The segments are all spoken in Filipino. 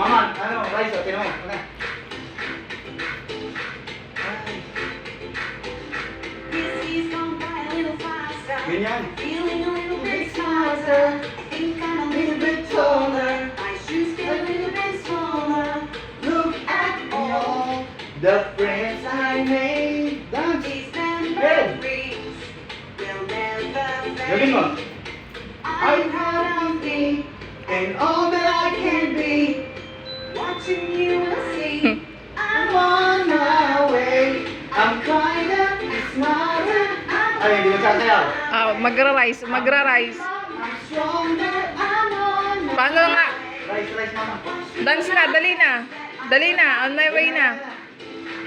Mama, ano, rice, okay naman. Ano? Ganyan. Feeling a little bit smarter. I think I'm a little bit taller. My shoes get a little bit smaller. Look at all the friends I made. Dance. These memories will never Gawin mo. fade. I'm proud of me and all that I can be. Watching you will see. I'm on my way. I'm kinda smarter. Ay, hindi magsasayaw. Magra-rice. I'm stronger. I'm on my Paano nga? Rice, mama. Dance na, dali na. Dali na, on my way na.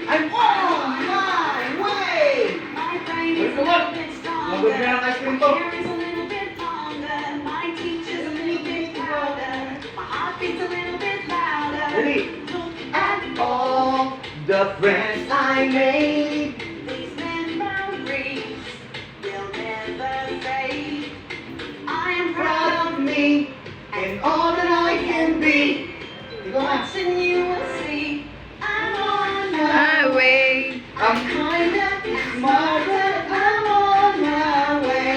I'm on my way. My brain Uy, is a come on. little bit stronger. Magod na lang ice cream My to. hair is a little bit longer. My teacher's a little bit prouder. My heartbeat's a little bit louder. Dali. Look At all the friends I made. these memories will never fade. I am Proud proud of me and all that I can be. Ikaw na. watching you will see. I'm on my My way. I'm kinda smarter. I'm on my way.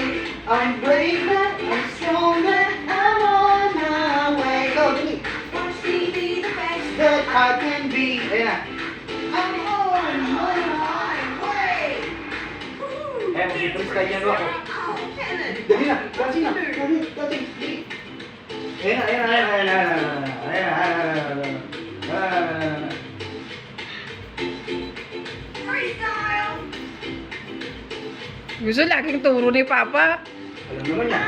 I'm braver. I'm stronger. I'm on my way. Go, dali. watch me be the best That I can be. Ayan na. I'm on my way. Eh, mag-freestyle yan ako. Dali na, dali na, dali. Ayan na. Freestyle! Gusto laging turo ni Papa. Alam naman yan.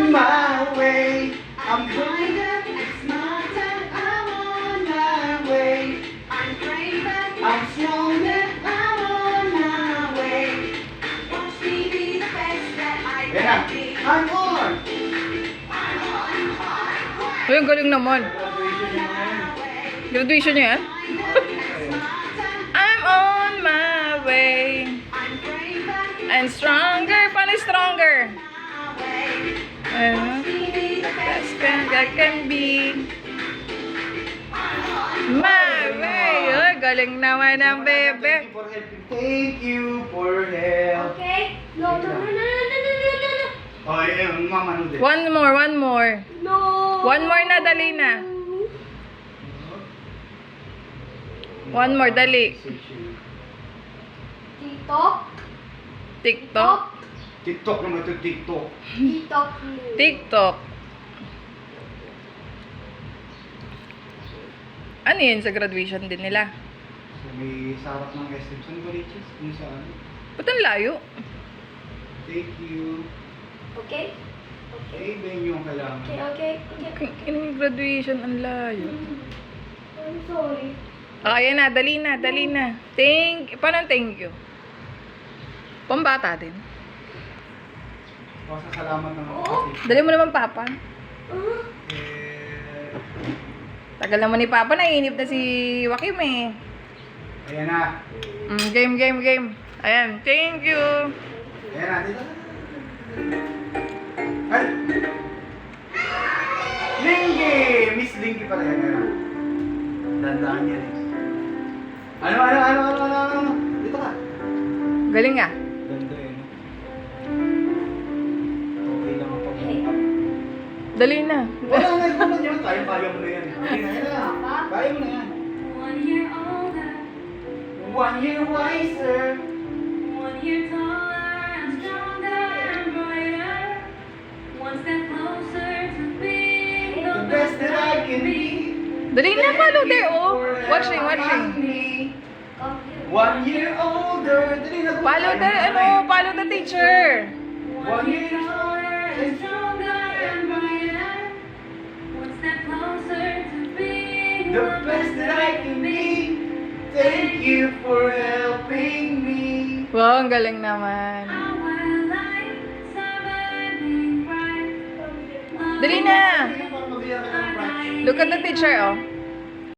My way. I'm Kinda smarter, I'm on my way. I'm braver, I'm stronger. I'm on my way. Watch me be the best that I Ayan na. can be. I'm on. I'm on my way. Ay, ang galing naman. Graduation niya yan? I'm on my way. I'm braver, And stronger. Paano stronger? my way. Ayun. Watch me be the best Best that can be. My way. Ay, galing naman ang bebe. Thank you for help. Okay? No, no, no, no, no, no, no, no. Oh, ayun, mama, ano din? One more. No. One more na, dali na. One more, dali. TikTok? TikTok. TikTok naman ito, TikTok. TikTok. TikTok. Ano yun sa graduation din nila? So, may sarap ng SM. Saan ba, Riches? Kung saan? Ba't ang layo? Thank you. Okay? Eh, venue ang kailangan. Okay. Yung graduation, ang layo. I'm sorry. Ayan na, dali na. Paano thank you? Pambata din. Pasasalamat ng mga kapatid. Dali mo naman, Papa. Eh, Tagal naman ni Papa, naiinip na si Joaquim eh. ayan na. Game. Ayan, thank you. Ayan na, dito. Ay! Linky! Miss Linky pala yan. Ayan na. Dandaan yan eh. Ano? Dito ka. Galing nga. Ganda eh, no? Okay lang ang pag-up. Dali na. Wala nga, naman yan. Kaya mo na yan. Ayan na. Kaya mo na yan. 1 year older, 1 year wiser. 1 year taller and stronger and brighter. One step closer to being The best that I can be. Dali na, follow there, oh. Watching. 1 year older. Dali na. Follow the teacher. 1 year taller and stronger and brighter. One step closer to being the best that I can be. Thank you for helping me. Wow, ang galing naman. Our lights are burning bright. Dali na. Para mabigyan ka ng prize. Look at the teacher, oh.